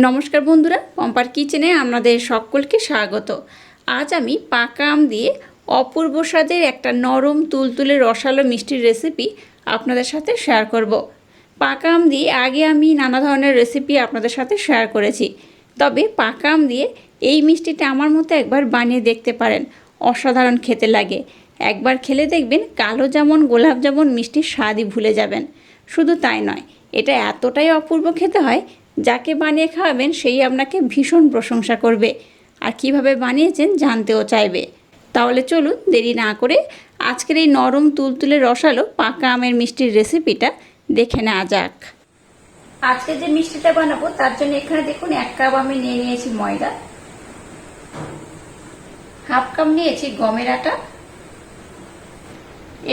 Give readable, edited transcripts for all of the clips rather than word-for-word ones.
নমস্কার বন্ধুরা, পম্পার কিচেনে আপনাদের সকলকে স্বাগত। আজ আমি পাকা আম দিয়ে অপূর্ব স্বাদের একটা নরম তুলতুলে রসালো মিষ্টির রেসিপি আপনাদের সাথে শেয়ার করব। পাকা আম দিয়ে আগে আমি নানা ধরনের রেসিপি আপনাদের সাথে শেয়ার করেছি, তবে পাকা আম দিয়ে এই মিষ্টিটা আমার মতো একবার বানিয়ে দেখতে পারেন। অসাধারণ খেতে লাগে। একবার খেলে দেখবেন কালো জামুন গোলাপ জামুন মিষ্টির স্বাদই ভুলে যাবেন। শুধু তাই নয়, এটা এতটাই অপূর্ব খেতে হয়, যাকে বানিয়ে খাওয়াবেন সেই আপনাকে ভীষণ প্রশংসা করবে আর কিভাবে বানিয়েছেন জানতেও চাইবে। তাহলে চলুন দেরি না করে আজকের এই নরম তুলতুলে রসালো পাকা আমের মিষ্টির রেসিপিটা দেখে নেওয়া যাক। আজকে যে মিষ্টিটা বানাবো তার জন্য এখানে দেখুন 1 কাপ আমি নিয়ে নিয়েছি ময়দা, হাফ কাপ নিয়েছি গমের আটা,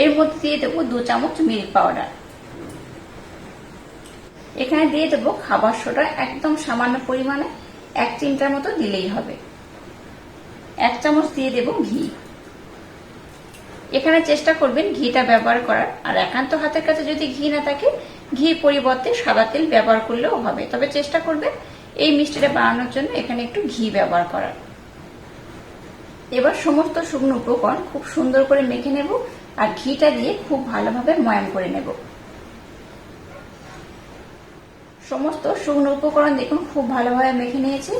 এর মধ্যে দিয়ে দেবো 2 চামচ মিল্ক পাউডার, এখানে দিয়ে দেবো খাবার সোডা একদম সামান্য পরিমাণে, 1 চিমটার মতো দিলেই হবে। 1 চামচ দিয়ে দেবো ঘি। এখানে চেষ্টা করবেন ঘিটা ব্যবহার করার, আর একান্ত হাতের কাছে যদি ঘি না থাকে ঘির পরিবর্তে সাদা তেল ব্যবহার করলেও হবে, তবে চেষ্টা করবেন এই মিষ্টিটা বানানোর জন্য এখানে একটু ঘি ব্যবহার করার। এবার সমস্ত শুকনো উপকরণ খুব সুন্দর করে মেখে নেব আর ঘিটা দিয়ে খুব ভালোভাবে ময়াম করে নেব। সমস্ত শুকনো উপকরণ দেখুন খুব ভালোভাবে মেখে নিয়েছি।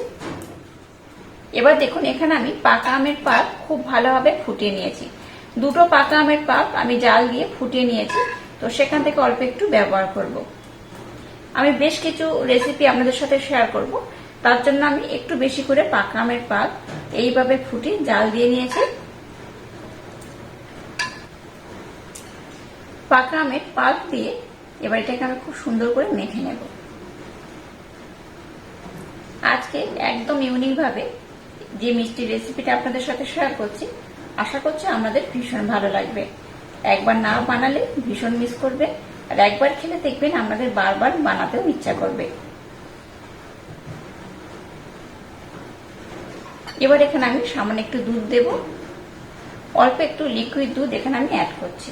এবার দেখুন এখানে আমি পাকা আমের পাল্প খুব ভালোভাবে ফুটিয়ে নিয়েছি। 2টো পাকা আমের পাল্প আমি জাল দিয়ে ফুটিয়ে নিয়েছি, তো সেখান থেকে অল্প একটু ব্যবহার করব। আমি বেশ কিছু রেসিপি আপনাদের সাথে শেয়ার করব, তার জন্য আমি একটু বেশি করে পাকা আমের পাল্প এইভাবে ফুটিয়ে জাল দিয়ে নিয়েছি। পাকা আমের পাল্প দিয়ে এবার এটাকে আমি খুব সুন্দর করে মেখে নেব। আজকে একদম ইউনিক ভাবে যে মিষ্টি রেসিপিটা আপনাদের সাথে শেয়ার করছি, আশা করছি আমাদের ভীষণ ভালো লাগবে। একবার না বানালে ভীষণ মিস করবে, আর একবার খেলে দেখবেন আমাদের বারবার বানাতেও ইচ্ছা করবে। এবার এখানে আমি সামান্য একটু দুধ দেব, অল্প একটু লিকুইড দুধ এখানে আমি অ্যাড করছি।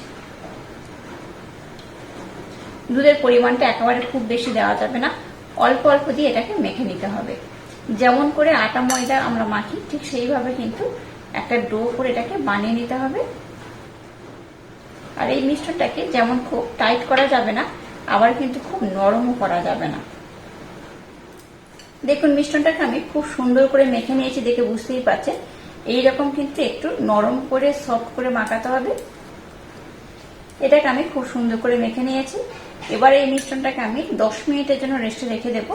দুধের পরিমাণটা একেবারে খুব বেশি দেওয়া যাবে না, অল্প অল্প দিয়ে এটাকে মেখে নিতে হবে। যেমন করে আটা ময়দা আমরা মাখি ঠিক সেইভাবে কিন্তু একটা ডো করে এটাকে বানিয়ে নিতে হবে। আর এই মিশ্রণটাকে যেমন খুব টাইট করা যাবে না, আবার কিন্তু খুব নরমও করা যাবে না। দেখুন মিশ্রণটাকে আমি খুব সুন্দর করে মেখে নিয়েছি, দেখে বুঝতেই পারছেন এইরকম কিন্তু একটু নরম করে সফট করে মাখাতে হবে। এটাকে আমি খুব সুন্দর করে মেখে নিয়েছি। এবার এই মিশ্রণটাকে আমি 10 মিনিটের জন্য রেস্টে রেখে দেব।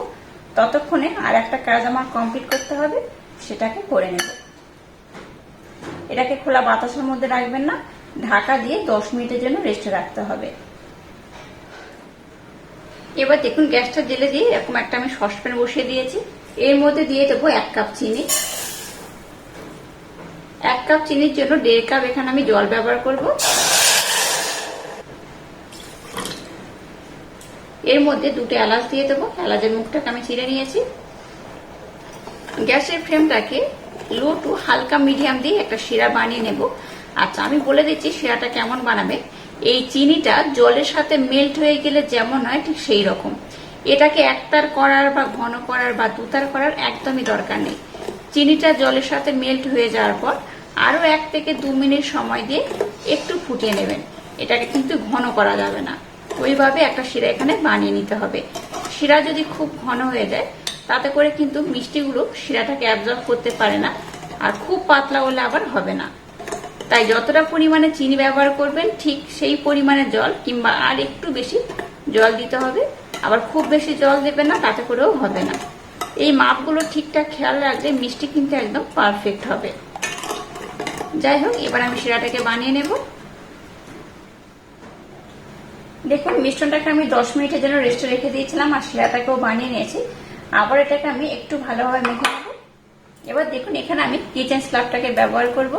ততক্ষণে আর একটা কাজ আমার কমপ্লিট করতে হবে, সেটাকে করে নেব। এটাকে খোলা বাতাসের মধ্যে রাখবেন না, ঢাকা দিয়ে 10 মিনিটের জন্য রেস্টে রাখতে হবে। এবার দেখুন গ্যাসটা জেলে দিয়ে এরকম একটা আমি সসপ্যান বসিয়ে দিয়েছি, এর মধ্যে দিয়ে দেবো 1 কাপ চিনি। 1 কাপ চিনির জন্য 1.5 কাপ এখানে আমি জল ব্যবহার করব। এর মধ্যে 2টো এলাচ দিয়ে দেবো, এলাচের মুখটাকে আমি চিড়ে নিয়েছি। গ্যাসের ফ্লেমটাকে লো টু হালকা মিডিয়াম দিয়ে একটা শিরা বানিয়ে নেব। আচ্ছা, আমি বলে দিচ্ছি শিরাটা কেমন বানাবে। এই চিনিটা জলের সাথে মেল্ট হয়ে গেলে যেমন হয় ঠিক সেই রকম। এটাকে একতার করার বা ঘন করার বা দুতার করার একদমই দরকার নেই। চিনিটা জলের সাথে মেল্ট হয়ে যাওয়ার পর আরো 1 থেকে 2 মিনিট সময় দিয়ে একটু ফুটিয়ে নেবেন। এটাকে কিন্তু ঘন করা যাবে না, ওইভাবে একটা শিরা এখানে বানিয়ে নিতে হবে। শিরা যদি খুব ঘন হয়ে যায় তাতে করে কিন্তু মিষ্টিগুলো শিরাটাকে অ্যাবজর্ব করতে পারে না, আর খুব পাতলা হলে আবার হবে না। তাই যতটা পরিমাণে চিনি ব্যবহার করবেন ঠিক সেই পরিমাণে জল কিংবা আর একটু বেশি জল দিতে হবে। আবার খুব বেশি জল দেবেন না, তাতে করেও হবে না। এই মাপগুলো ঠিকঠাক খেয়াল রাখলে মিষ্টি কিন্তু একদম পারফেক্ট হবে। যাই হোক, এবার আমি শিরাটাকে বানিয়ে নেব। দেখুন মিশ্রণটাকে আমি 10 মিনিটের জন্য রেস্টে রেখে দিয়েছিলাম আর শিরাটাকেও বানিয়ে নিয়েছি। আবার এটাকে আমি একটু ভালোভাবে মেখে নেব। এবার দেখুন এখানে আমি কিচেন স্লাবটাকে ব্যবহার করব।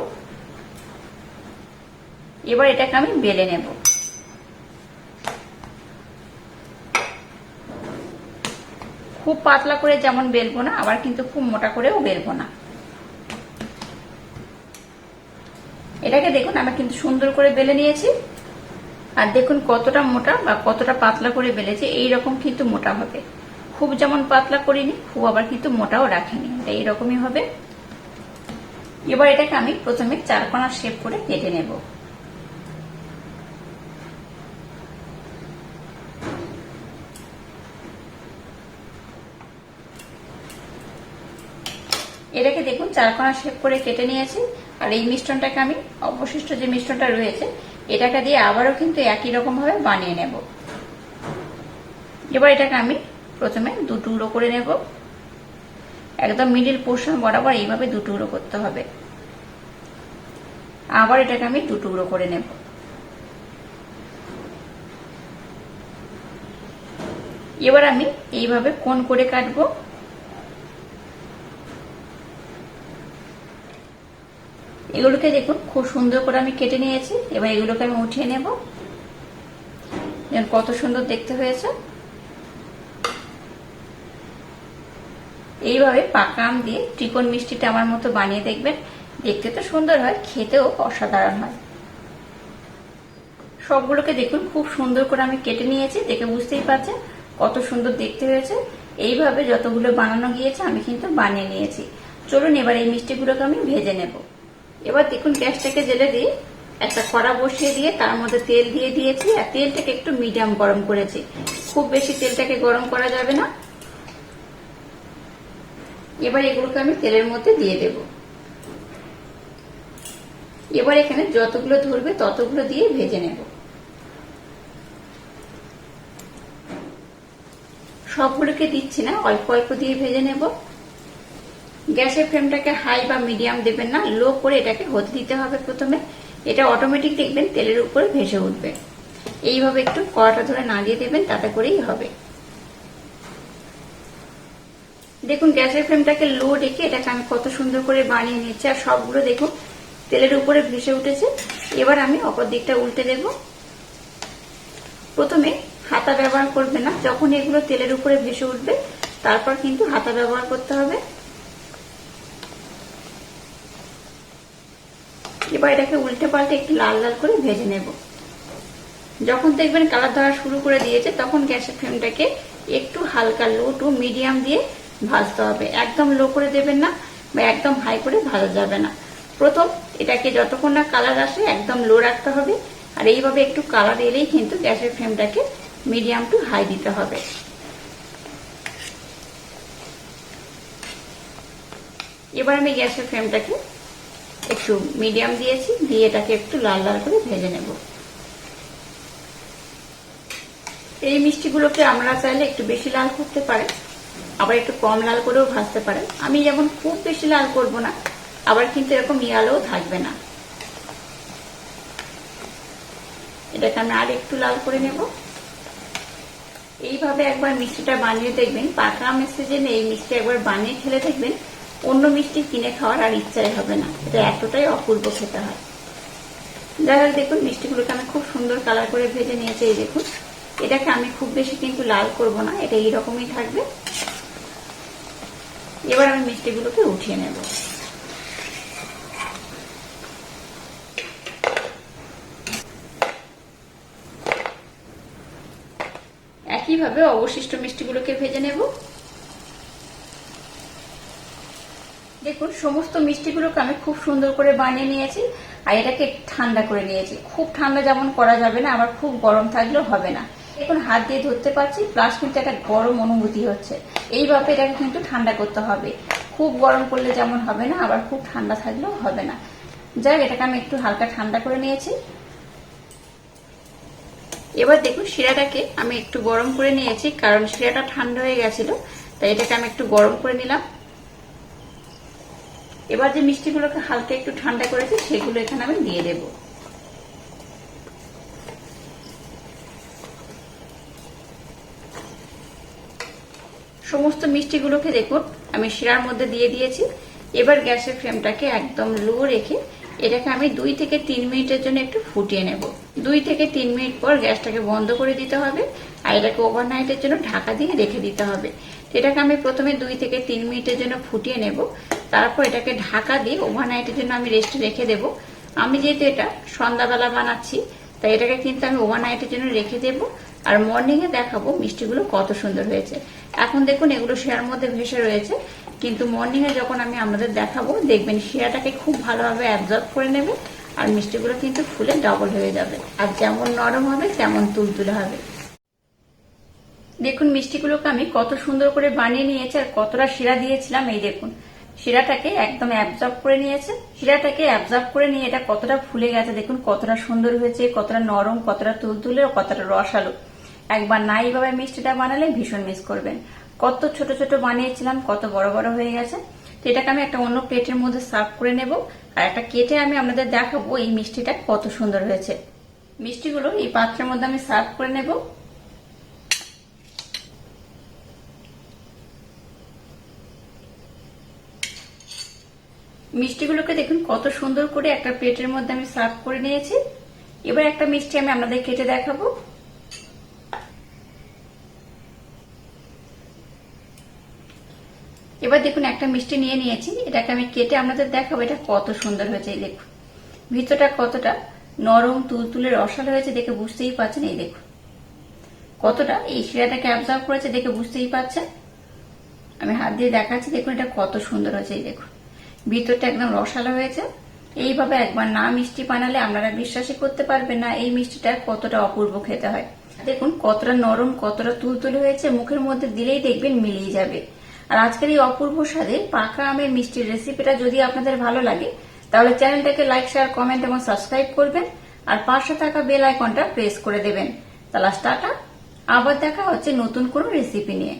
এবার এটাকে আমি বেলে নেব। খুব পাতলা করে যেমন বেলবো না, আবার কিন্তু খুব মোটা করেও বেলবো না। এটাকে দেখুন আমি কিন্তু সুন্দর করে বেলে নিয়েছি। আর দেখুন কতটা মোটা বা কতটা পাতলা করে বেলেছে, এইরকম কিন্তু মোটা হবে। খুব যেমন পাতলা করিনি, খুব আবার কিন্তু মোটাও রাখিনি, এটা এইরকমই হবে। এবার এটাকে আমি প্রথমে 4 কোণা শেপ করে কেটে নেব। এটাকে দেখুন 4 কোণা শেপ করে কেটে নিয়েছি। আর এই মিশ্রণটাকে আমি অবশিষ্ট যে মিশ্রণটা রয়েছে এটাকে দিয়ে আবারও কিন্তু একই রকম ভাবে বানিয়ে নেব। এবার এটাকে আমি প্রথমে 2 টুকরো করে নেব, একদম মিডিল পোর্শন বরাবর এইভাবে 2 টুকরো করতে হবে। আবার এটাকে আমি 2 টুকরো করে নেব। এবার আমি এইভাবে কোণ করে কাটবো। এগুলোকে দেখুন খুব সুন্দর করে আমি কেটে নিয়েছি। এবার এগুলোকে আমি উঠিয়ে নেব। কত সুন্দর দেখতে হয়েছে। এইভাবে পাকা আম দিয়ে ত্রিকোণ মিষ্টিটা আমার মতো বানিয়ে দেখবেন, দেখতে তো সুন্দর হয়, খেতেও অসাধারণ হয়। সবগুলোকে দেখুন খুব সুন্দর করে আমি কেটে নিয়েছি, দেখে বুঝতেই পারছেন কত সুন্দর দেখতে হয়েছে। এইভাবে যতগুলো বানানো গিয়েছে আমি কিন্তু বানিয়ে নিয়েছি। চলুন এবার এই মিষ্টিগুলোকে আমি ভেজে নেব। এবার দেখুন গ্যাসটাকে জেলে দিয়ে একটা কড়া বসিয়ে দিয়ে তার মধ্যে তেল দিয়ে দিয়েছি, আর তেলটাকে একটু মিডিয়াম গরম করেছি, খুব বেশি তেলটাকে গরম করা যাবে না। এবার এগুলোকে আমি তেলের মধ্যে দিয়ে দেব। এবার এখানে যতগুলো ধরবে ততগুলো দিয়ে ভেজে নেব। সবগুলোকে দিচ্ছি না, অল্প অল্প দিয়ে ভেজে নেব। গ্যাসের ফ্লেমটাকে হাই বা মিডিয়াম দেবেন না, লো করে এটাকে হতে দিতে হবে প্রথমে। এটা অটোমেটিক দেখবেন তেলের উপরে ভেসে উঠবে। এইভাবে একটু কড়াটা ধরে নাড়িয়ে দেবেন, তাতে করেই হবে। দেখুন গ্যাসের ফ্লেমটাকে লো রেখে এটাকে আমি কত সুন্দর করে বানিয়ে নিচ্ছি, আর সবগুলো দেখুন তেলের উপরে ভেসে উঠেছে। এবার আমি অপর দিকটা উল্টে দেব। প্রথমে হাতা ব্যবহার করবে না, যখন এগুলো তেলের উপরে ভেসে উঠবে তারপর কিন্তু হাতা ব্যবহার করতে হবে। এবার এটাকে উল্টে পাল্টে একটু লাল লাল করে ভেজে নেব। যখন দেখবেন কালার ধরা শুরু করে দিয়েছে তখন গ্যাসের ফ্লেমটাকে একটু হালকা লো টু মিডিয়াম দিয়ে ভাজতে হবে। একদম লো করে দেবেন না বা একদম হাই করে ভাজা যাবে না। প্রথম এটাকে যতক্ষণ না কালার আসে একদম লো রাখতে হবে, আর এইভাবে একটু কালার এলেই কিন্তু গ্যাসের ফ্লেমটাকে মিডিয়াম টু হাই দিতে হবে। এবার আমি গ্যাসের ফ্লেমটাকে একটু মিডিয়াম দিয়েছি, দিয়ে এটাকে একটু লাল লাল করে ভেজে নেব। এই মিষ্টিগুলোকে আমরা চাইলে একটু বেশি লাল করতে পারেন, আবার একটু কম লাল করেও ভাজতে পারেন। আমি যেমন খুব বেশি লাল করব না, আবার কিন্তু এরকম ইয়ালোও থাকবে না। এটাকে আমি আর একটু লাল করে নেব। এইভাবে একবার মিষ্টিটা বানিয়ে দেখবেন, পাকা আমের সিজনে এই মিষ্টি একবার বানিয়ে খেলে দেখবেন অন্য মিষ্টি কিনে খাওয়ার আর ইচ্ছাই হবে না, এটা এতটাই অপূর্ব খেতে হয়। যাই হোক দেখুন মিষ্টিগুলোকে আমি খুব সুন্দর কালার করে ভেজে নিয়েছি। এই দেখুন এটাকে আমি খুব বেশি কিন্তু লাল করব না, এটা এইরকমই থাকবে। এবার আমি মিষ্টিগুলোকে উঠিয়ে নেব। একইভাবে অবশিষ্ট মিষ্টিগুলোকে ভেজে নেব। দেখুন সমস্ত মিষ্টিগুলোকে আমি খুব সুন্দর করে বানিয়ে নিয়েছি, আর এটাকে ঠান্ডা করে নিয়েছি। খুব ঠান্ডা যেমন করা যাবে না, আবার খুব গরম থাকলেও হবে না। এখন হাত দিয়ে ধরতে পারছি, প্লাস কিন্তু একটা গরম অনুভূতি হচ্ছে। এইভাবে এটাকে কিন্তু ঠান্ডা করতে হবে। খুব গরম করলে যেমন হবে না, আবার খুব ঠান্ডা থাকলেও হবে না। যাই এটাকে আমি একটু হালকা ঠান্ডা করে নিয়েছি। এবার দেখুন শিরাটাকে আমি একটু গরম করে নিয়েছি, কারণ শিরাটা ঠান্ডা হয়ে গেছিল, তাই এটাকে আমি একটু গরম করে নিলাম। এবার যে মিষ্টিগুলোকে হালকা একটু ঠান্ডা করেছি সেগুলো এখানে আমি দিয়ে দেব। সমস্ত মিষ্টিগুলোকে দেখুন আমি শিরার মধ্যে দিয়ে দিয়েছি। এবার গ্যাসের ফ্লেমটাকে একদম লো রেখে এটাকে আমি 2 থেকে 3 মিনিটের জন্য একটু ফুটিয়ে নেব। 2 থেকে 3 মিনিট পর গ্যাসটাকে বন্ধ করে দিতে হবে, আর এটাকে ওভারনাইটের জন্য ঢাকা দিয়ে রেখে দিতে হবে। এটাকে আমি প্রথমে 2 থেকে 3 মিনিটের জন্য ফুটিয়ে নেব, তারপর এটাকে ঢাকা দিয়ে ওভারনাইটের জন্য আমি রেস্টে রেখে দেব। আমি যেহেতু এটা সন্ধ্যাবেলা বানাচ্ছি, তাই এটাকে কিন্তু আমি ওভারনাইটের জন্য রেখে দেব। আর মর্নিং এ দেখাবো মিষ্টিগুলো কত সুন্দর হয়েছে। এখন দেখুন এগুলো শিরার মধ্যে ভেসে রয়েছে, কিন্তু মর্নিং এ যখন আমি আপনাদের দেখাবো দেখবেন শিরাটাকে খুব ভালোভাবে অ্যাবজর্ব করে নেবে আর মিষ্টিগুলো কিন্তু ফুলে ডাবল হয়ে যাবে। আর যেমন নরম হবে তেমন তুলতুলে হবে। দেখুন মিষ্টিগুলোকে আমি কত সুন্দর করে বানিয়ে নিয়েছি আর কতটা শিরা দিয়েছিলাম। এই দেখুন শিরাটাকে একদম অ্যাবজর্ব করে নিয়েছে। শিরাটাকে অ্যাবজর্ব করে নিয়ে এটা কতটা ফুলে গেছে, দেখুন কতটা সুন্দর হয়েছে, কতটা নরম, কতটা তুলতুলে, কতটা রসালো। একবার না এইভাবে মিষ্টিটা বানালে ভীষণ মিস করবেন। কত ছোট ছোট বানিয়েছিলাম, কত বড় বড় হয়ে গেছে। তো এটাকে আমি একটা অন্য প্লেটের মধ্যে সার্ভ করে নেব আর একটা কেটে আমি আপনাদের দেখাবো এই মিষ্টিটা কত সুন্দর হয়েছে। মিষ্টিগুলো এই পাত্রের মধ্যে আমি সার্ভ করে নেব। মিষ্টিগুলোকে দেখুন কত সুন্দর করে একটা প্লেটের মধ্যে আমি সার্ভ করে নিয়েছি। এবার একটা মিষ্টি আমি আপনাদের কেটে দেখাবো। এবার দেখুন একটা মিষ্টি নিয়ে নিয়েছি, এটাকে আমি কেটে আপনাদের দেখাবো এটা কত সুন্দর হয়েছে। এই দেখুন ভিতরটা কতটা নরম তুলতুলে রসালো হয়েছে, দেখে বুঝতেই পারছেন। এই দেখুন কতটা এই শিরাটাকে অ্যাবজর্ব করেছে, দেখে বুঝতেই পারছেন। আমি হাত দিয়ে দেখাচ্ছি, দেখুন এটা কত সুন্দর হয়েছে। এই দেখুন ভিতরটা একদম রসালো হয়েছে। এইভাবে একবার না মিষ্টি বানালে আপনারা বিশ্বাসই করতে পারবেন না এই মিষ্টিটা কতটা অপূর্ব খেতে হয়। দেখুন কতটা নরম, কতটা তুলতুলে হয়েছে, মুখের মধ্যে দিলেই দেখবেন মিলিয়ে যাবে। আর আজকের এই অপূর্ব স্বাদে পাকা আমের মিষ্টির রেসিপিটা যদি আপনাদের ভালো লাগে তাহলে চ্যানেলটাকে লাইক, শেয়ার, কমেন্ট এবং সাবস্ক্রাইব করবেন আর পাশে থাকা বেল আইকনটা প্রেস করে দেবেন। তাহলে টাটা, আবার দেখা হচ্ছে নতুন কোনো রেসিপি নিয়ে।